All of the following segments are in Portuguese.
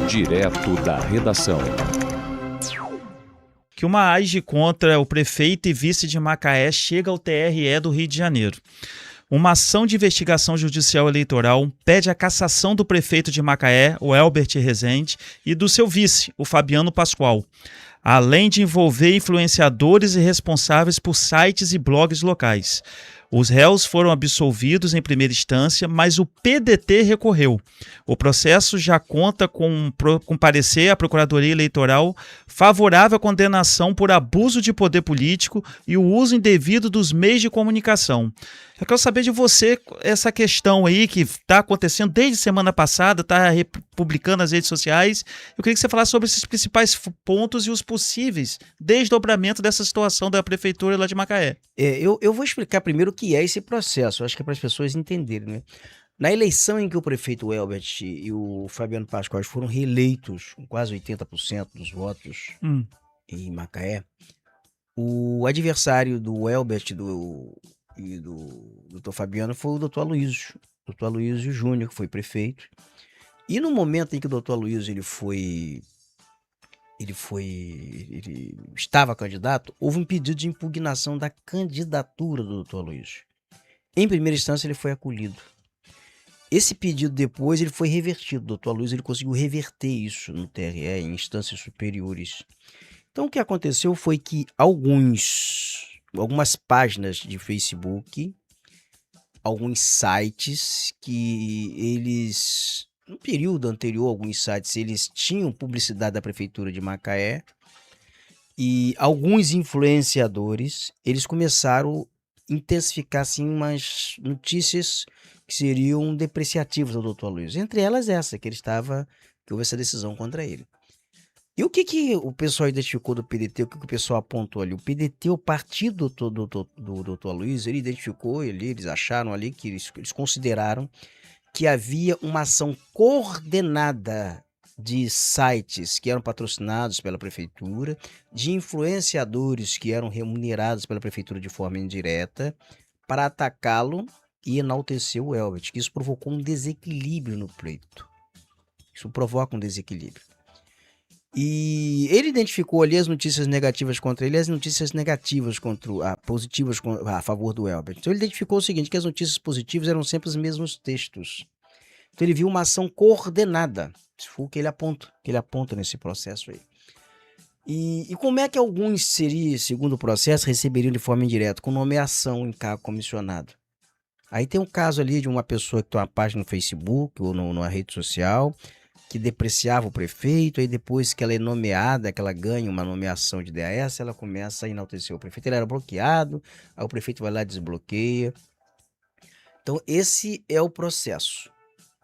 Direto da redação. Que uma AIGE contra o prefeito e vice de Macaé chega ao TRE do Rio de Janeiro. Uma ação de investigação judicial eleitoral pede a cassação do prefeito de Macaé, o Elbert Rezende, e do seu vice, o Fabiano Pascoal, além de envolver influenciadores e responsáveis por sites e blogs locais. Os réus foram absolvidos em primeira instância, mas o PDT recorreu. O processo já conta com parecer à Procuradoria Eleitoral favorável à condenação por abuso de poder político e o uso indevido dos meios de comunicação. Eu quero saber de você essa questão aí que está acontecendo desde semana passada, está publicando nas redes sociais. Eu queria que você falasse sobre esses principais pontos e os possíveis desdobramento dessa situação da prefeitura lá de Macaé. Eu vou explicar primeiro o que é esse processo, acho que é para as pessoas entenderem, né? Na eleição em que o prefeito Elbert e o Fabiano Pascoal foram reeleitos com quase 80% dos votos em Macaé, o adversário do Elbert e do Dr. Fabiano foi o Dr. Aloysio Júnior, que foi prefeito. E no momento em que o Dr. Aloysio ele estava candidato, houve um pedido de impugnação da candidatura do Dr. Aloysio. Em primeira instância, ele foi acolhido. Esse pedido depois ele foi revertido. O Dr. Aloysio ele conseguiu reverter isso no TRE, em instâncias superiores. Então, o que aconteceu foi que algumas páginas de Facebook, alguns sites que eles... No período anterior, alguns sites, eles tinham publicidade da Prefeitura de Macaé e alguns influenciadores, eles começaram a intensificar, assim, umas notícias que seriam depreciativas ao Dr. Aloysio. Entre elas essa, que houve essa decisão contra ele. E o que o pessoal identificou do PDT, o que o pessoal apontou ali? O PDT, o partido do Dr. Aloysio, ele identificou, eles acharam ali que eles consideraram que havia uma ação coordenada de sites que eram patrocinados pela prefeitura, de influenciadores que eram remunerados pela prefeitura de forma indireta, para atacá-lo e enaltecer o Elbert, que isso provocou um desequilíbrio no pleito. Isso provoca um desequilíbrio. E ele identificou ali as notícias negativas contra ele e as notícias negativas positivas a favor do Elbert. Então ele identificou o seguinte, que as notícias positivas eram sempre os mesmos textos. Então ele viu uma ação coordenada. Isso foi o que ele aponta nesse processo aí. E como é que alguns segundo o processo, receberiam de forma indireta, com nomeação em cargo comissionado? Aí tem um caso ali de uma pessoa que tem uma página no Facebook ou numa rede social, que depreciava o prefeito, aí depois que ela é nomeada, que ela ganha uma nomeação de DAS, ela começa a enaltecer o prefeito. Ele era bloqueado, aí o prefeito vai lá e desbloqueia. Então esse é o processo.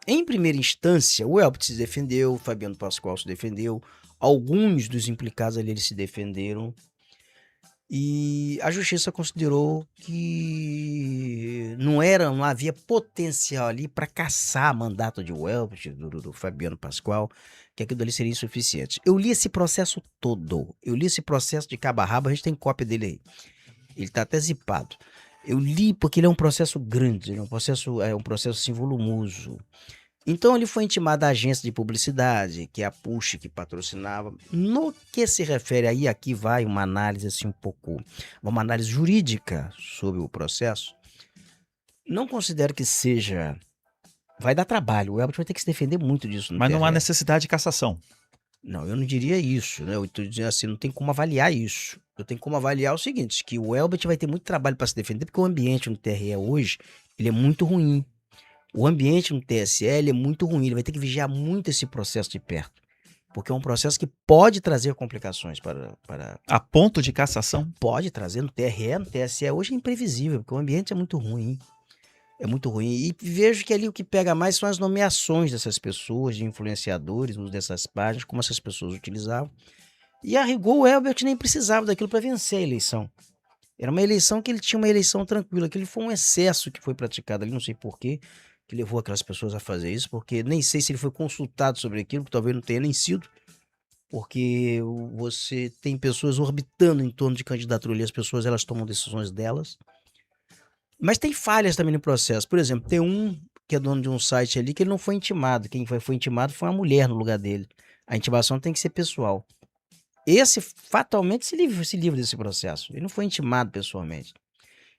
Em primeira instância, o Elbert se defendeu, o Fabiano Pascoal se defendeu, alguns dos implicados ali eles se defenderam, e a justiça considerou que não havia potencial ali para caçar mandato de Elbert, do Fabiano Pascoal, que aquilo ali seria insuficiente. Eu li esse processo todo, de cabo a rabo, a gente tem cópia dele aí, ele está até zipado. Eu li porque ele é um processo grande, é um processo assim, volumoso. Então ele foi intimado à agência de publicidade, que é a Push, que patrocinava. No que se refere aí, aqui vai uma análise assim uma análise jurídica sobre o processo. Não considero que seja... Vai dar trabalho, o Elbert vai ter que se defender muito disso no Mas não há TRE. necessidade de cassação. Não, eu não diria isso, né? Eu estou dizendo assim, não tem como avaliar isso. Eu tenho como avaliar o seguinte, que o Elbert vai ter muito trabalho para se defender, porque o ambiente no TRE hoje, ele é muito ruim. O ambiente no TSE é muito ruim, ele vai ter que vigiar muito esse processo de perto, porque é um processo que pode trazer complicações para... A ponto de cassação? Pode trazer no TRE, no TSE, hoje é imprevisível, porque o ambiente é muito ruim. É muito ruim. E vejo que ali o que pega mais são as nomeações dessas pessoas, de influenciadores, uso dessas páginas, como essas pessoas utilizavam. E a rigor, o Elbert nem precisava daquilo para vencer a eleição. Era uma eleição que ele tinha uma eleição tranquila, aquilo foi um excesso que foi praticado ali, não sei porquê, que levou aquelas pessoas a fazer isso, porque nem sei se ele foi consultado sobre aquilo, que talvez não tenha nem sido, porque você tem pessoas orbitando em torno de candidatura ali, as pessoas elas tomam decisões delas, mas tem falhas também no processo. Por exemplo, tem um que é dono de um site ali, que ele não foi intimado. Quem foi intimado foi uma mulher no lugar dele. A intimação tem que ser pessoal. Esse fatalmente se livra desse processo. Ele não foi intimado pessoalmente.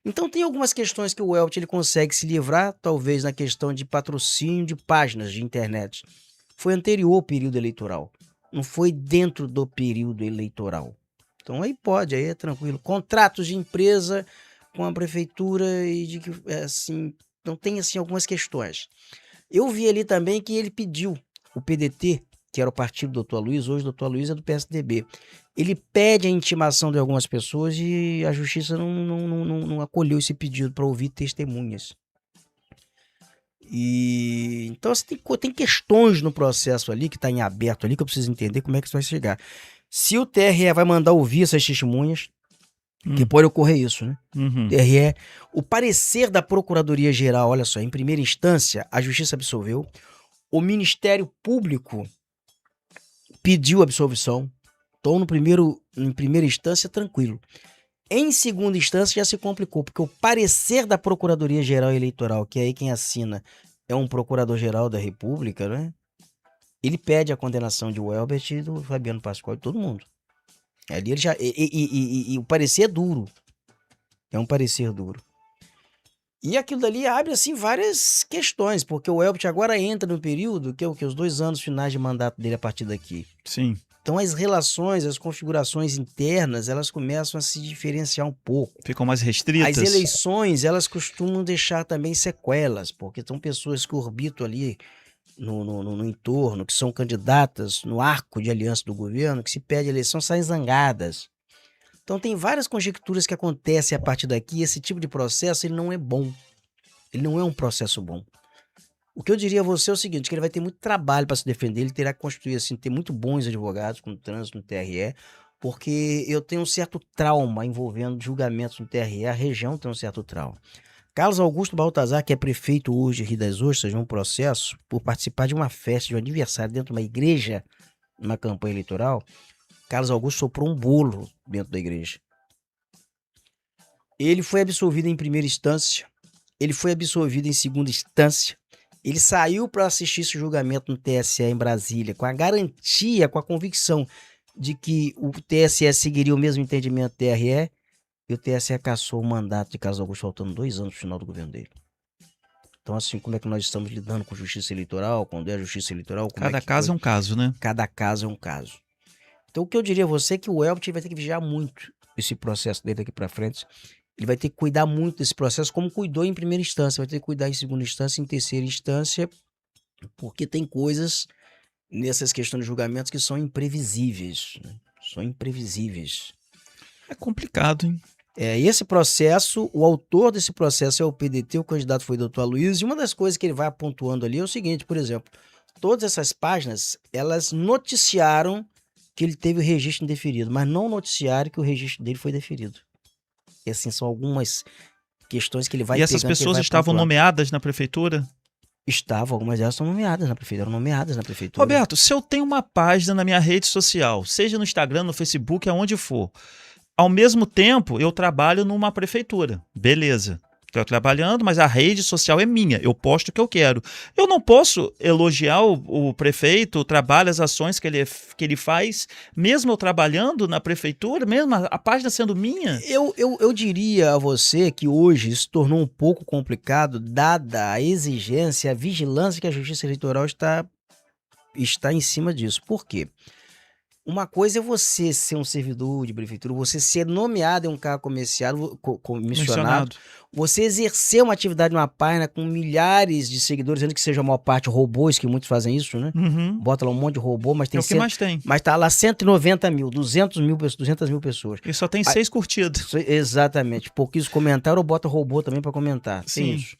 Então tem algumas questões que o Elbit ele consegue se livrar, talvez na questão de patrocínio de páginas de internet. Foi anterior ao período eleitoral. Não foi dentro do período eleitoral. Então aí pode, aí é tranquilo. Contratos de empresa com a prefeitura e de que, assim, não tem assim algumas questões. Eu vi ali também que ele pediu o PDT, que era o partido do Dr. Aloysio, hoje o Dr. Aloysio é do PSDB. Ele pede a intimação de algumas pessoas e a justiça não acolheu esse pedido para ouvir testemunhas. E então assim, tem questões no processo ali que está em aberto ali que eu preciso entender como é que isso vai chegar. Se o TRE vai mandar ouvir essas testemunhas, que pode ocorrer isso, né? TRE, o parecer da Procuradoria-Geral, olha só, em primeira instância, a Justiça absolveu, o Ministério Público pediu absolvição, então em primeira instância, tranquilo. Em segunda instância já se complicou, porque o parecer da Procuradoria-Geral Eleitoral, que aí quem assina é um Procurador-Geral da República, né? Ele pede a condenação de Welbert e do Fabiano Pascoal, de todo mundo. Ali ele já. E o parecer é duro. É um parecer duro. E aquilo dali abre, assim, várias questões, porque o Welbert agora entra no período que é o que? Os 2 anos finais de mandato dele a partir daqui. Sim. Então as relações, as configurações internas, elas começam a se diferenciar um pouco. Ficam mais restritas. As eleições, elas costumam deixar também sequelas, porque são pessoas que orbitam ali no entorno, que são candidatas no arco de aliança do governo, que se pede a eleição, saem zangadas. Então tem várias conjecturas que acontecem a partir daqui, esse tipo de processo ele não é bom. Ele não é um processo bom. O que eu diria a você é o seguinte, que ele vai ter muito trabalho para se defender, ele terá que construir, assim, ter muito bons advogados com trânsito no TRE, porque eu tenho um certo trauma envolvendo julgamentos no TRE, a região tem um certo trauma. Carlos Augusto Baltazar, que é prefeito hoje de Rio das Ostras, num processo por participar de uma festa de um aniversário dentro de uma igreja, numa campanha eleitoral, Carlos Augusto soprou um bolo dentro da igreja. Ele foi absolvido em primeira instância, ele foi absolvido em segunda instância, ele saiu para assistir esse julgamento no TSE em Brasília, com a garantia, com a convicção de que o TSE seguiria o mesmo entendimento do TRE, e o TSE cassou o mandato de Carlos Augusto faltando 2 anos no final do governo dele. Então, assim, como é que nós estamos lidando com justiça eleitoral, quando é a justiça eleitoral? Cada caso é um caso, né? Cada caso é um caso. Então, o que eu diria a você é que o Elbit vai ter que vigiar muito esse processo dele daqui para frente. Ele vai ter que cuidar muito desse processo, como cuidou em primeira instância, vai ter que cuidar em segunda instância, em terceira instância, porque tem coisas nessas questões de julgamentos que são imprevisíveis, né? São imprevisíveis. É complicado, hein? Esse processo, o autor desse processo é o PDT, o candidato foi o Dr. Aloysio, e uma das coisas que ele vai pontuando ali é o seguinte, por exemplo, todas essas páginas, elas noticiaram que ele teve o registro indeferido, mas não noticiaram que o registro dele foi deferido. E assim, são algumas questões que ele vai pegando. E essas pessoas estavam nomeadas na prefeitura? Estavam, algumas delas são nomeadas na prefeitura, eram nomeadas na prefeitura. Roberto, se eu tenho uma página na minha rede social, seja no Instagram, no Facebook, aonde for, ao mesmo tempo eu trabalho numa prefeitura, beleza. Estou trabalhando, mas a rede social é minha, eu posto o que eu quero. Eu não posso elogiar o prefeito, o trabalho, as ações que ele faz, mesmo eu trabalhando na prefeitura, mesmo a página sendo minha? Eu diria a você que hoje isso tornou um pouco complicado, dada a exigência, a vigilância que a Justiça Eleitoral está em cima disso. Por quê? Uma coisa é você ser um servidor de prefeitura, você ser nomeado em um cargo comissionado, você exercer uma atividade numa página com milhares de seguidores, sendo que seja a maior parte robôs, que muitos fazem isso, né? Uhum. Bota lá um monte de robô, mas tem... É o que mais tem. Mas tá lá 190 mil, 200 mil pessoas. E só tem 6 curtidas. Exatamente. Pouquinhos comentaram ou bota robô também para comentar. Sim. Tem isso.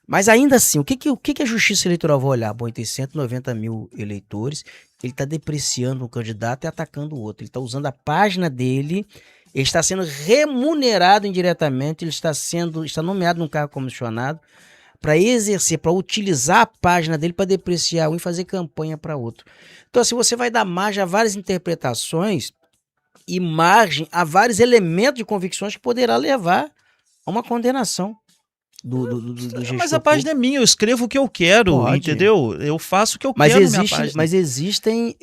Mas ainda assim, o que a Justiça Eleitoral vai olhar? Bom, ele tem 190 mil eleitores, ele está depreciando um candidato e atacando o outro. Ele está usando a página dele, ele está sendo remunerado indiretamente, ele está nomeado num cargo comissionado para exercer, para utilizar a página dele para depreciar um e fazer campanha para outro. Então, assim, você vai dar margem a várias interpretações e margem a vários elementos de convicções que poderá levar a uma condenação. do gestor Mas a página é minha, eu escrevo o que eu quero, Pode. entendeu? Eu faço o que eu Mas quero na minha página. Mas existem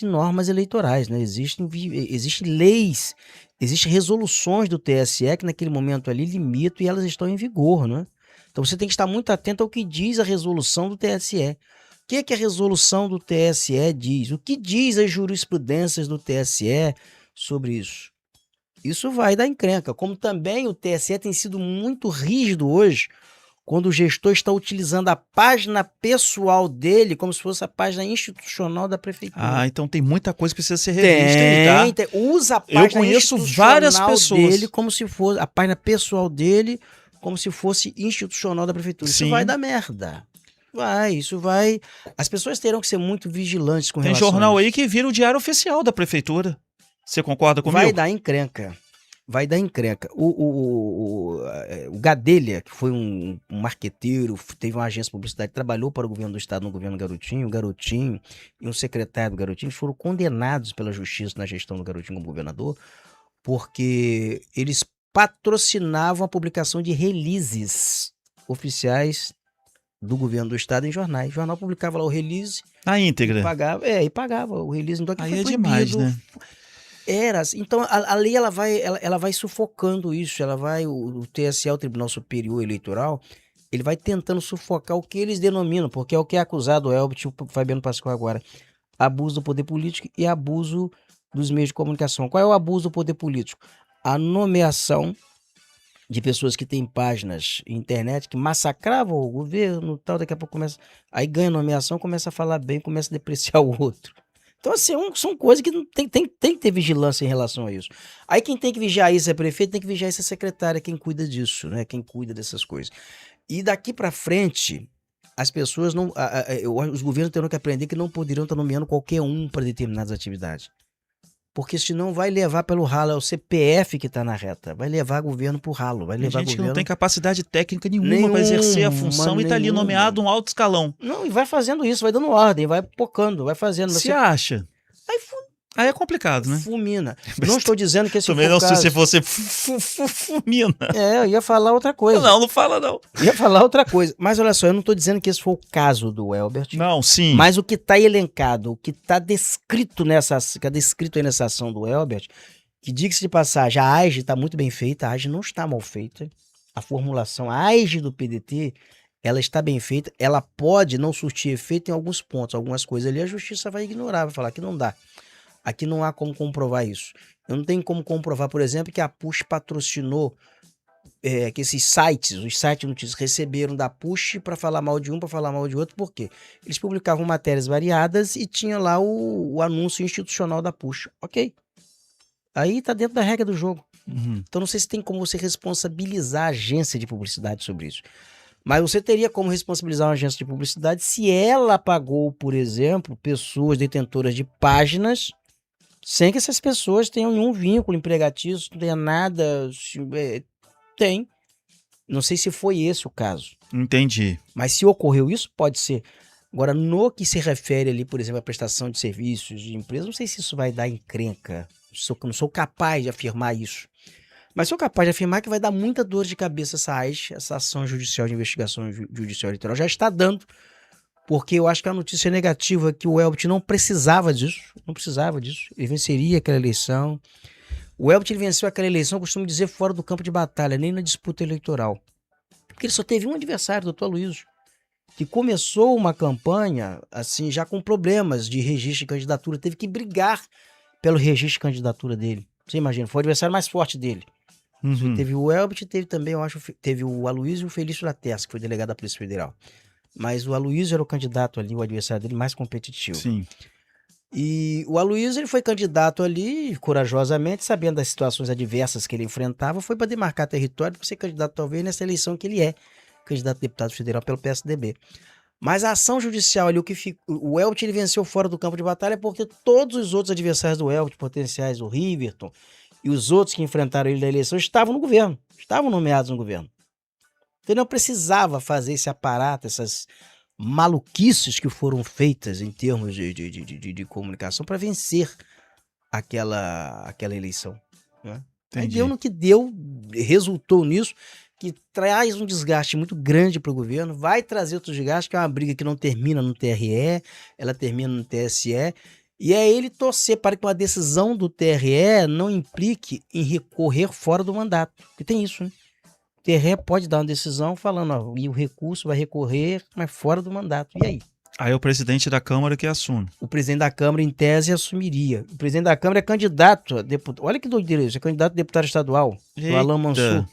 normas eleitorais, né? Existem leis, existem resoluções do TSE que naquele momento ali limitam e elas estão em vigor, né? Então você tem que estar muito atento ao que diz a resolução do TSE. O que a resolução do TSE diz? O que diz as jurisprudências do TSE sobre isso? Isso vai dar encrenca. Como também o TSE tem sido muito rígido hoje, quando o gestor está utilizando a página pessoal dele como se fosse a página institucional da prefeitura. Ah, então tem muita coisa que precisa ser revista aí, tá? Usa a página Eu conheço institucional várias pessoas. dele como se fosse a página pessoal dele, como se fosse institucional da prefeitura. Isso Sim. vai dar merda. Isso vai. As pessoas terão que ser muito vigilantes com Tem relação jornal a isso. aí que vira o diário oficial da prefeitura. Você concorda comigo? Vai dar encrenca. Vai dar encrenca. O Gadelha, que foi um marqueteiro, teve uma agência de publicidade, trabalhou para o governo do estado no governo Garotinho, o Garotinho e um secretário do Garotinho foram condenados pela justiça na gestão do Garotinho como governador, porque eles patrocinavam a publicação de releases oficiais do governo do estado em jornais. O jornal publicava lá o release. Na íntegra. E pagava o release. Então, aí foi é proibido. Demais, né? Então a lei ela vai sufocando isso, o TSE, o Tribunal Superior Eleitoral, ele vai tentando sufocar o que eles denominam, porque é o que é acusado o Elbit e o Fabiano Pascoal agora, abuso do poder político e abuso dos meios de comunicação. Qual é o abuso do poder político? A nomeação de pessoas que têm páginas na internet que massacravam o governo, tal, daqui a pouco começa, aí ganha nomeação, começa a falar bem, começa a depreciar o outro. Então, assim, são coisas que tem que ter vigilância em relação a isso. Aí quem tem que vigiar isso é prefeito, tem que vigiar essa secretária, quem cuida disso, né? Quem cuida dessas coisas. E daqui para frente, as pessoas não... os governos terão que aprender que não poderiam estar nomeando qualquer um para determinadas atividades. Porque senão vai levar pelo ralo, é o CPF que está na reta, vai levar o governo pro ralo, vai levar Tem gente governo... que não tem capacidade técnica nenhuma para exercer a função e tá ali nomeado um alto escalão. Não, e vai fazendo isso, vai dando ordem, vai pocando, vai fazendo. Você acha? Aí é complicado, né? Fulmina. Não estou dizendo que esse também for não, caso. se você fulmina. Eu ia falar outra coisa. Não fala não. Ia falar outra coisa. Mas olha só, eu não estou dizendo que esse foi o caso do Elbert. Não, sim. Mas o que está elencado, o que está descrito aí nessa ação do Elbert, que diga-se de passagem, a AGE está muito bem feita, a AGE não está mal feita. A formulação, a AGE do PDT, ela está bem feita, ela pode não surtir efeito em alguns pontos, algumas coisas ali a justiça vai ignorar, vai falar que não dá. Aqui não há como comprovar isso. Eu não tenho como comprovar, por exemplo, que a Push patrocinou, que esses sites, os sites de notícias, receberam da Push para falar mal de um, para falar mal de outro, por quê? Eles publicavam matérias variadas e tinha lá o anúncio institucional da Push. Ok. Aí tá dentro da regra do jogo. Uhum. Então não sei se tem como você responsabilizar a agência de publicidade sobre isso. Mas você teria como responsabilizar uma agência de publicidade se ela pagou, por exemplo, pessoas detentoras de páginas sem que essas pessoas tenham nenhum vínculo empregatício, não tenha nada. Tem. Não sei se foi esse o caso. Entendi. Mas se ocorreu isso, pode ser. Agora, no que se refere ali, por exemplo, à prestação de serviços de empresa, não sei se isso vai dar encrenca. Não sou capaz de afirmar isso. Mas sou capaz de afirmar que vai dar muita dor de cabeça essa ação judicial de investigação judicial eleitoral. Já está dando. Porque eu acho que a notícia negativa é que o Elbit não precisava disso. Não precisava disso. Ele venceria aquela eleição. O Elbit venceu aquela eleição, eu costumo dizer, fora do campo de batalha, nem na disputa eleitoral. Porque ele só teve um adversário, doutor Aloysio, que começou uma campanha, assim, já com problemas de registro de candidatura. Teve que brigar pelo registro de candidatura dele. Você imagina, foi o adversário mais forte dele. Uhum. Teve o Elbit, teve também, eu acho, teve o Aloysio e o Felício Lattes, que foi delegado da Polícia Federal. Mas o Aloysio era o candidato ali, o adversário dele mais competitivo. Sim. E o Aloysio, ele foi candidato ali, corajosamente, sabendo das situações adversas que ele enfrentava, foi para demarcar território para ser candidato talvez nessa eleição que ele é, candidato a deputado federal pelo PSDB. Mas a ação judicial ali, o Elbit, ele venceu fora do campo de batalha porque todos os outros adversários do Elbit, potenciais, o Riverton e os outros que enfrentaram ele na eleição, estavam no governo, estavam nomeados no governo. Então ele não precisava fazer esse aparato, essas maluquices que foram feitas em termos de comunicação para vencer aquela eleição. Né? Aí deu no que deu, resultou nisso. que traz um desgaste muito grande para o governo, vai trazer outro desgaste, que é uma briga que não termina no TRE, ela termina no TSE, e é ele torcer para que uma decisão do TRE não implique em recorrer fora do mandato, porque tem isso, né? O TRE pode dar uma decisão falando, ó, e o recurso vai recorrer, mas fora do mandato, e aí? Aí é o presidente da Câmara que assume. O presidente da Câmara, em tese, assumiria. O presidente da Câmara é candidato a deputado. Olha que doideira isso, é candidato a deputado estadual, o Alain Mansur.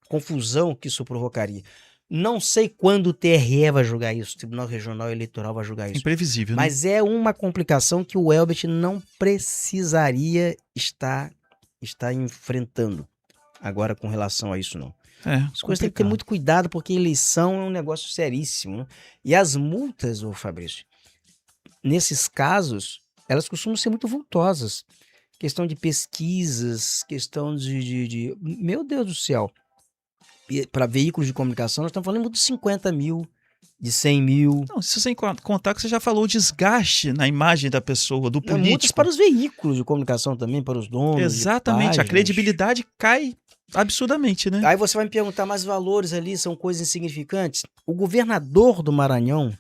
Confusão que isso provocaria. Não sei quando o TRE vai julgar isso, o Tribunal Regional Eleitoral vai julgar isso. Imprevisível, né? Mas é uma complicação que o Elbert não precisaria estar enfrentando agora com relação a isso, não. As coisas têm que ter muito cuidado, porque eleição é um negócio seríssimo, né? E as multas, ô Fabrício, nesses casos, elas costumam ser muito vultosas. Questão de pesquisas, questão de... Meu Deus do céu. Para veículos de comunicação, nós estamos falando de 50 mil, de 100 mil. Não, isso sem contar que você já falou o desgaste na imagem da pessoa, do político. Multas para os veículos de comunicação também, para os donos. Exatamente, a credibilidade cai absurdamente, né? Aí você vai me perguntar, mas valores ali são coisas insignificantes? O governador do Maranhão,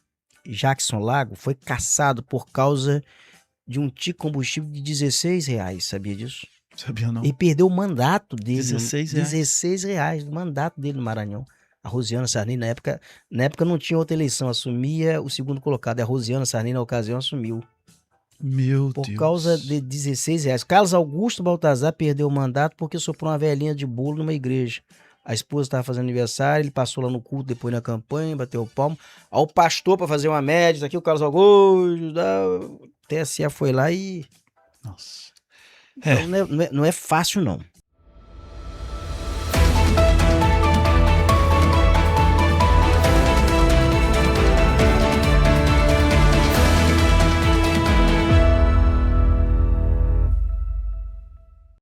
Jackson Lago, foi cassado por causa de um ticket combustível de R$16, sabia disso? Sabia não. E perdeu o mandato dele. R$16. R$16 do mandato dele no Maranhão. A Rosiana Sarney, na época não tinha outra eleição, assumia o segundo colocado. A Rosiana Sarney, na ocasião, assumiu. Meu Por Deus. causa de R$16. Carlos Augusto Baltazar perdeu o mandato porque soprou uma velhinha de bolo numa igreja. A esposa estava fazendo aniversário, ele passou lá no culto, depois na campanha, bateu o palmo. Aí o pastor, para fazer uma média, aqui o Carlos Augusto, o TSE foi lá e... Nossa. Então, não é fácil, não.